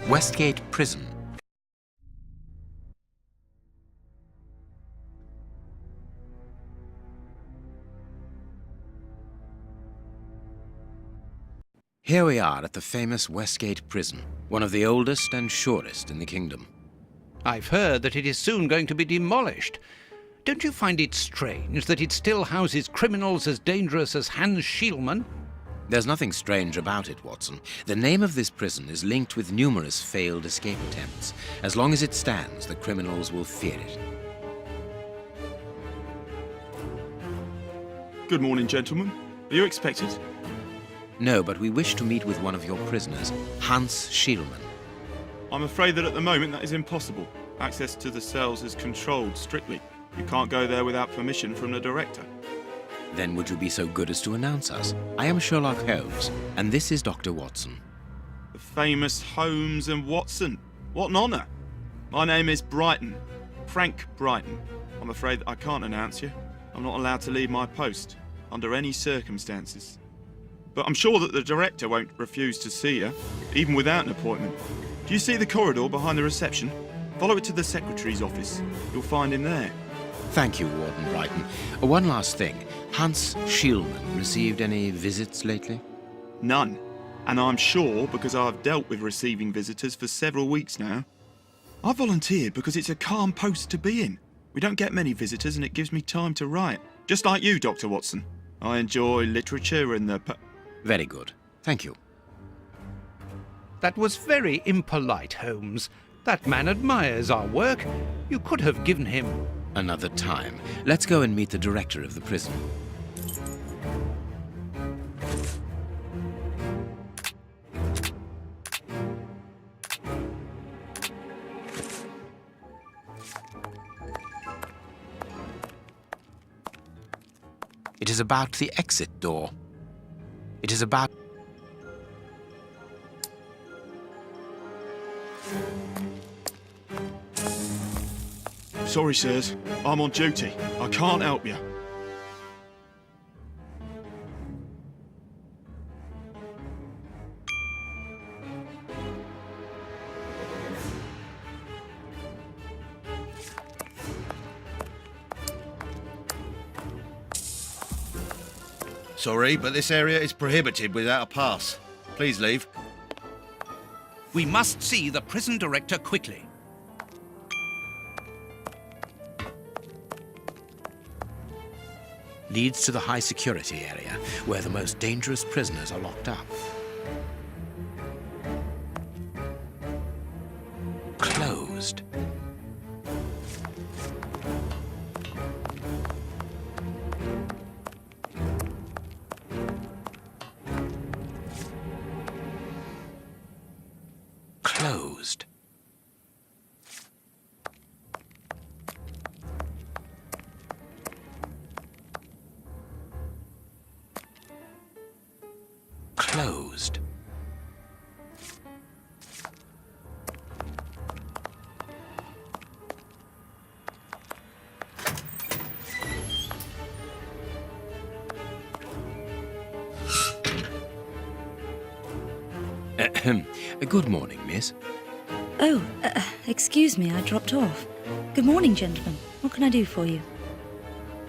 Westgate Prison. Here we are at the famous Westgate Prison, one of the oldest and surest in the kingdom. I've heard that it is soon going to be demolished. Don't you find it strange that it still houses criminals as dangerous as Hans Schielmann? There's nothing strange about it, Watson. The name of this prison is linked with numerous failed escape attempts. As long as it stands, the criminals will fear it. Good morning, gentlemen. Are you expected? No, but we wish to meet with one of your prisoners, Hans Schielmann. I'm afraid that at the moment that is impossible. Access to the cells is controlled strictly. You can't go there without permission from the director. Then would you be so good as to announce us? I am Sherlock Holmes, and this is Dr. Watson. The famous Holmes and Watson. What an honour. My name is Brighton. Frank Brighton. I'm afraid that I can't announce you. I'm not allowed to leave my post, under any circumstances. But I'm sure that the director won't refuse to see you, even without an appointment. Do you see the corridor behind the reception? Follow it to the secretary's office. You'll find him there. Thank you, Warden Brighton. One last thing. Hans Schielmann received any visits lately? None. And I'm sure because I've dealt with receiving visitors for several weeks now. I volunteered because it's a calm post to be in. We don't get many visitors and it gives me time to write. Just like you, Dr. Watson. I enjoy literature and the... Very good. Thank you. That was very impolite, Holmes. That man admires our work. You could have given him... Another time. Let's go and meet the director of the prison. It is about the exit door. It is about... Sorry, sirs. I'm on duty. I can't help you. Sorry, but this area is prohibited without a pass. Please leave. We must see the prison director quickly. leads to the high security area, where the most dangerous prisoners are locked up. Closed. Closed. Closed. Good morning, miss. Oh, excuse me, I dropped off. Good morning, gentlemen. What can I do for you?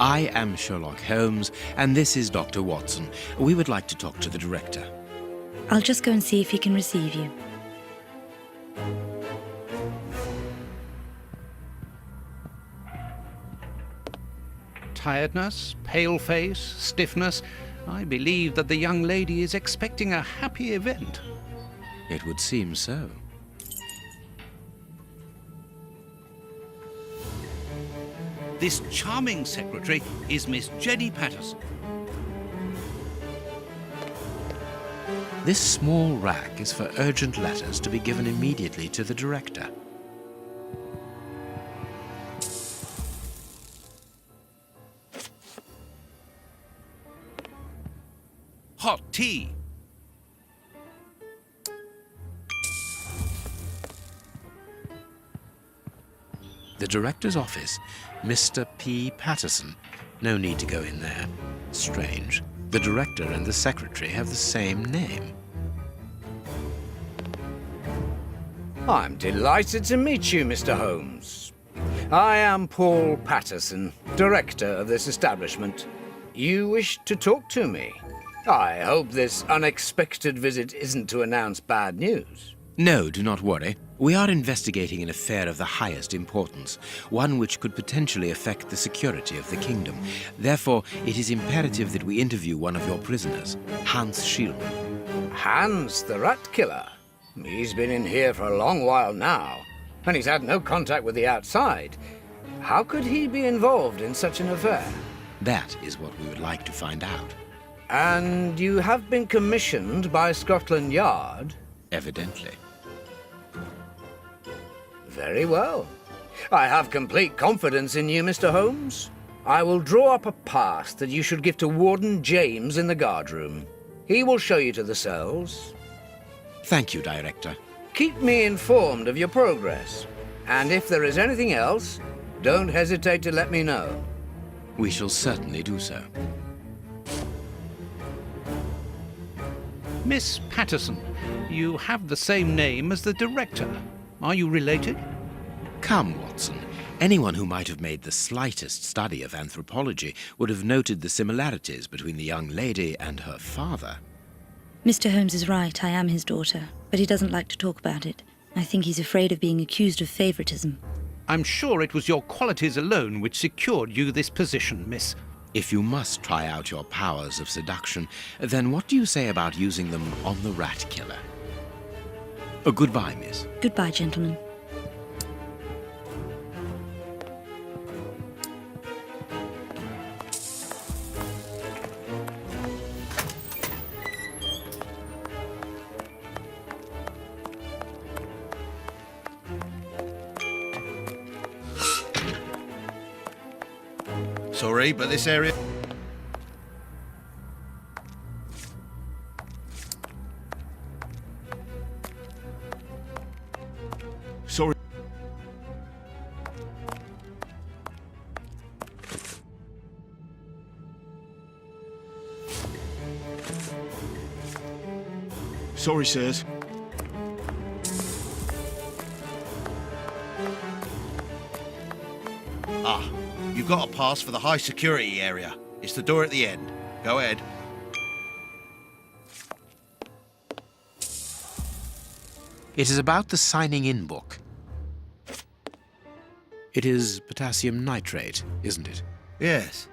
I am Sherlock Holmes, and this is Dr. Watson. We would like to talk to the director. I'll just go and see if he can receive you. Tiredness, pale face, stiffness. I believe that the young lady is expecting a happy event. It would seem so. This charming secretary is Miss Jenny Patterson. This small rack is for urgent letters to be given immediately to the director. Hot tea. The director's office, Mr. P. Patterson. No need to go in there. Strange. The director and the secretary have the same name. I'm delighted to meet you, Mr. Holmes. I am Paul Patterson, director of this establishment. You wish to talk to me? I hope this unexpected visit isn't to announce bad news. No, do not worry. We are investigating an affair of the highest importance, one which could potentially affect the security of the kingdom. Therefore, it is imperative that we interview one of your prisoners, Hans Schielmann. Hans, the rat killer? He's been in here for a long while now, and he's had no contact with the outside. How could he be involved in such an affair? That is what we would like to find out. And you have been commissioned by Scotland Yard? Evidently. Very well. I have complete confidence in you, Mr. Holmes. I will draw up a pass that you should give to Warden James in the guardroom. He will show you to the cells. Thank you, Director. Keep me informed of your progress. And if there is anything else, don't hesitate to let me know. We shall certainly do so. Miss Patterson, you have the same name as the director. Are you related? Come, Watson. Anyone who might have made the slightest study of anthropology would have noted the similarities between the young lady and her father. Mr. Holmes is right, I am his daughter, but he doesn't like to talk about it. I think he's afraid of being accused of favoritism. I'm sure it was your qualities alone which secured you this position, miss. If you must try out your powers of seduction, then what do you say about using them on the rat killer? Goodbye, miss. Goodbye, gentlemen. Sorry, but this area... Sorry. Sorry, sirs. Ah, you've got a pass for the high security area. It's the door at the end. Go ahead. It is about the signing-in book. It is potassium nitrate, isn't it? Yes.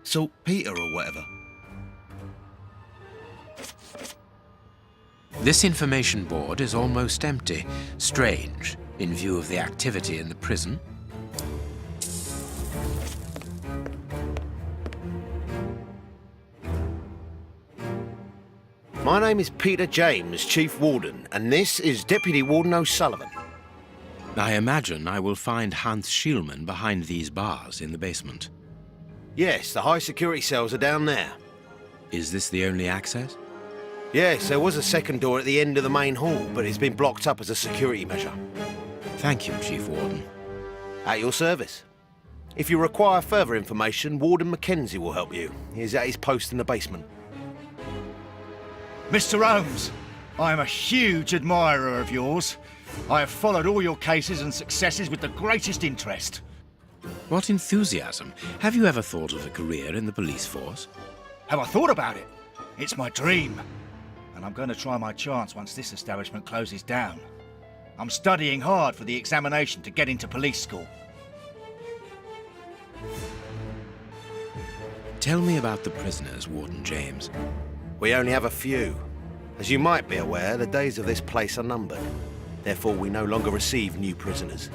Saltpeter or whatever. This information board is almost empty. Strange, in view of the activity in the prison. My name is Peter James, Chief Warden, and this is Deputy Warden O'Sullivan. I imagine I will find Hans Schielmann behind these bars in the basement. Yes, the high security cells are down there. Is this the only access? Yes, there was a second door at the end of the main hall, but it's been blocked up as a security measure. Thank you, Chief Warden. At your service. If you require further information, Warden Mackenzie will help you. He's at his post in the basement. Mr. Holmes, I am a huge admirer of yours. I have followed all your cases and successes with the greatest interest. What enthusiasm. Have you ever thought of a career in the police force? Have I thought about it? It's my dream. And I'm going to try my chance once this establishment closes down. I'm studying hard for the examination to get into police school. Tell me about the prisoners, Warden James. We only have a few. As you might be aware, the days of this place are numbered. Therefore, we no longer receive new prisoners.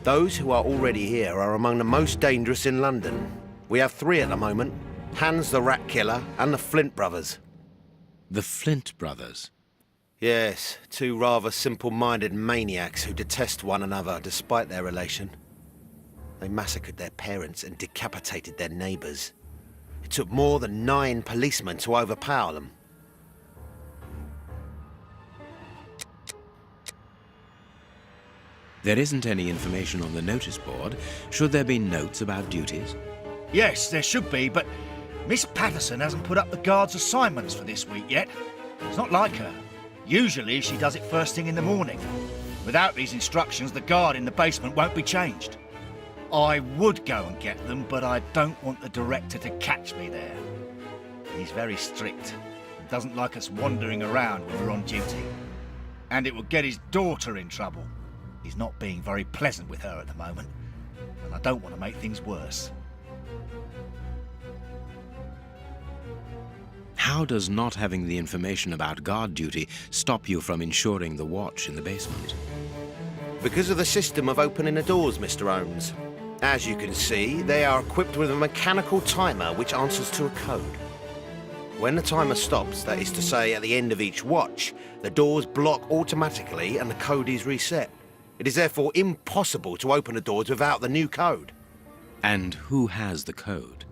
Those who are already here are among the most dangerous in London. We have 3 at the moment. Hans the Rat Killer and the Flint brothers. The Flint brothers? Yes, 2 rather simple-minded maniacs who detest one another despite their relation. They massacred their parents and decapitated their neighbours. It took more than 9 policemen to overpower them. There isn't any information on the notice board. Should there be notes about duties? Yes, there should be, but Miss Patterson hasn't put up the guards' assignments for this week yet. It's not like her. Usually she does it first thing in the morning. Without these instructions, the guard in the basement won't be changed. I would go and get them, but I don't want the director to catch me there. He's very strict and doesn't like us wandering around when we're on duty. And it would get his daughter in trouble. He's not being very pleasant with her at the moment, and I don't want to make things worse. How does not having the information about guard duty stop you from ensuring the watch in the basement? Because of the system of opening the doors, Mr. Holmes. As you can see, they are equipped with a mechanical timer which answers to a code. When the timer stops, that is to say at the end of each watch, the doors block automatically and the code is reset. It is therefore impossible to open the doors without the new code. And who has the code?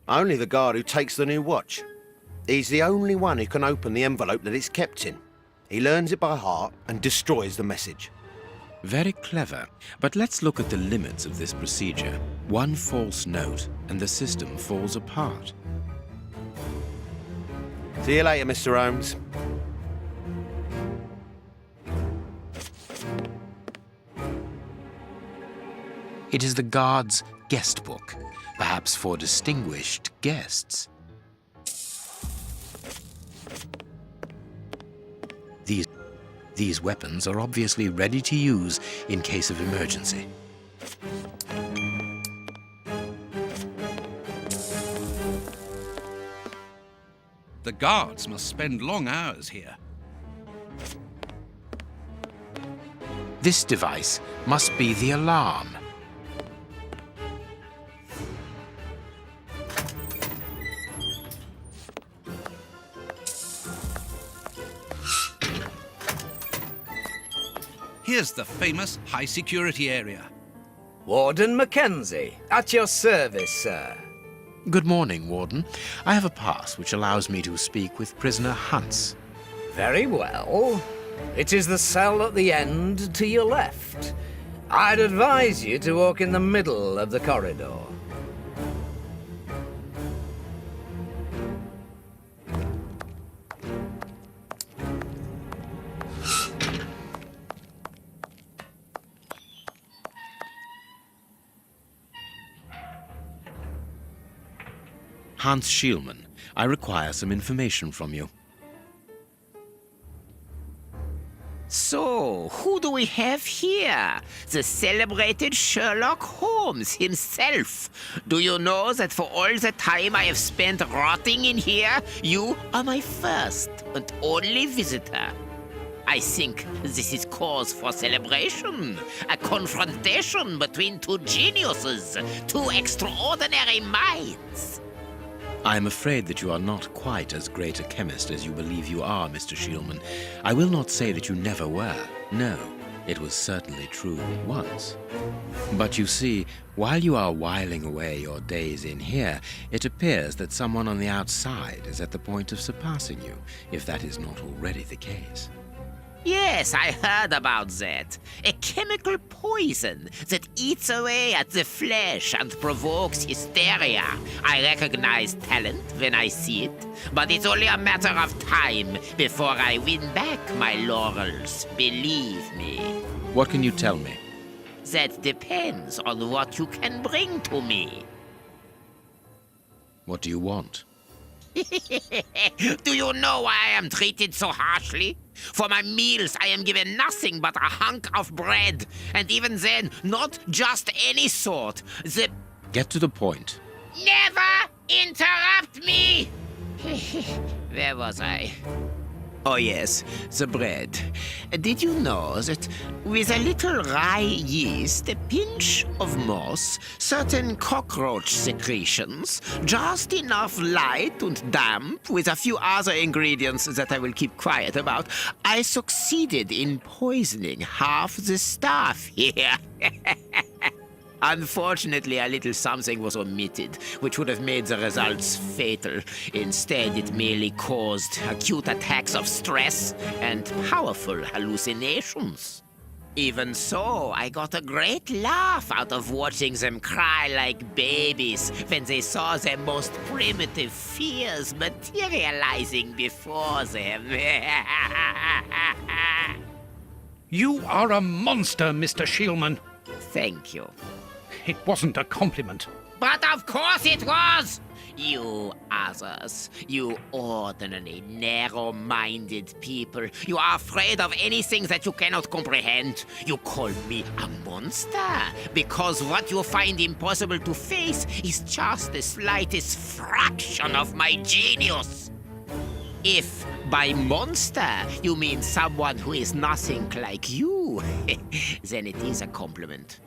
Only the guard who takes the new watch. He's the only one who can open the envelope that it's kept in. He learns it by heart and destroys the message. Very clever, but let's look at the limits of this procedure. One false note and the system falls apart. See you later, Mr. Holmes. It is the guard's guest book, perhaps for distinguished guests. These weapons are obviously ready to use in case of emergency. The guards must spend long hours here. This device must be the alarm. Here's the famous high-security area. Warden Mackenzie, at your service, sir. Good morning, Warden. I have a pass which allows me to speak with prisoner Hunts. Very well. It is the cell at the end to your left. I'd advise you to walk in the middle of the corridor. Hans Schielmann, I require some information from you. So, who do we have here? The celebrated Sherlock Holmes himself. Do you know that for all the time I have spent rotting in here, you are my first and only visitor? I think this is cause for celebration. A confrontation between two geniuses, two extraordinary minds. I am afraid that you are not quite as great a chemist as you believe you are, Mr. Schielmann. I will not say that you never were. No, it was certainly true once. But you see, while you are whiling away your days in here, it appears that someone on the outside is at the point of surpassing you, if that is not already the case. Yes, I heard about that. A chemical poison that eats away at the flesh and provokes hysteria. I recognize talent when I see it, but it's only a matter of time before I win back my laurels, believe me. What can you tell me? That depends on what you can bring to me. What do you want? Do you know why I am treated so harshly? For my meals, I am given nothing but a hunk of bread, and even then, not just any sort. Get to the point. Never interrupt me! Where was I? Oh yes, the bread. Did you know that with a little rye yeast, a pinch of moss, certain cockroach secretions, just enough light and damp, with a few other ingredients that I will keep quiet about, I succeeded in poisoning half the staff here. Unfortunately, a little something was omitted, which would have made the results fatal. Instead, it merely caused acute attacks of stress and powerful hallucinations. Even so, I got a great laugh out of watching them cry like babies when they saw their most primitive fears materializing before them. You are a monster, Mr. Shielman. Thank you. It wasn't a compliment. But of course it was! You others, you ordinary, narrow-minded people, you are afraid of anything that you cannot comprehend. You call me a monster because what you find impossible to face is just the slightest fraction of my genius. If by monster you mean someone who is nothing like you, then it is a compliment.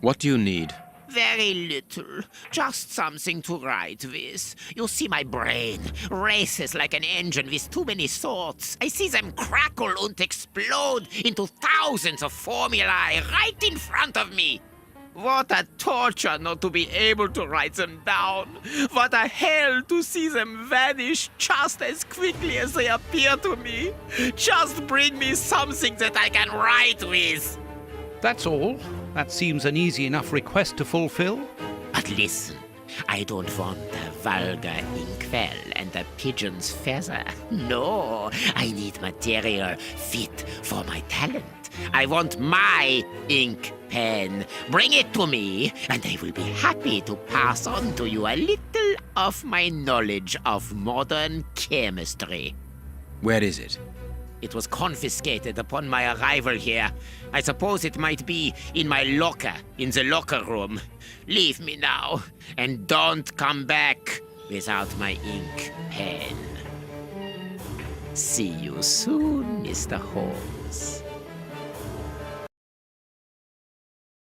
What do you need? Very little. Just something to write with. You see, my brain races like an engine with too many thoughts. I see them crackle and explode into thousands of formulae right in front of me. What a torture not to be able to write them down. What a hell to see them vanish just as quickly as they appear to me. Just bring me something that I can write with. That's all. That seems an easy enough request to fulfill. But listen, I don't want a vulgar inkwell and a pigeon's feather. No, I need material fit for my talent. I want my ink pen. Bring it to me, and I will be happy to pass on to you a little of my knowledge of modern chemistry. Where is it? It was confiscated upon my arrival here. I suppose it might be in my locker, in the locker room. Leave me now, and don't come back without my ink pen. See you soon, Mr. Holmes.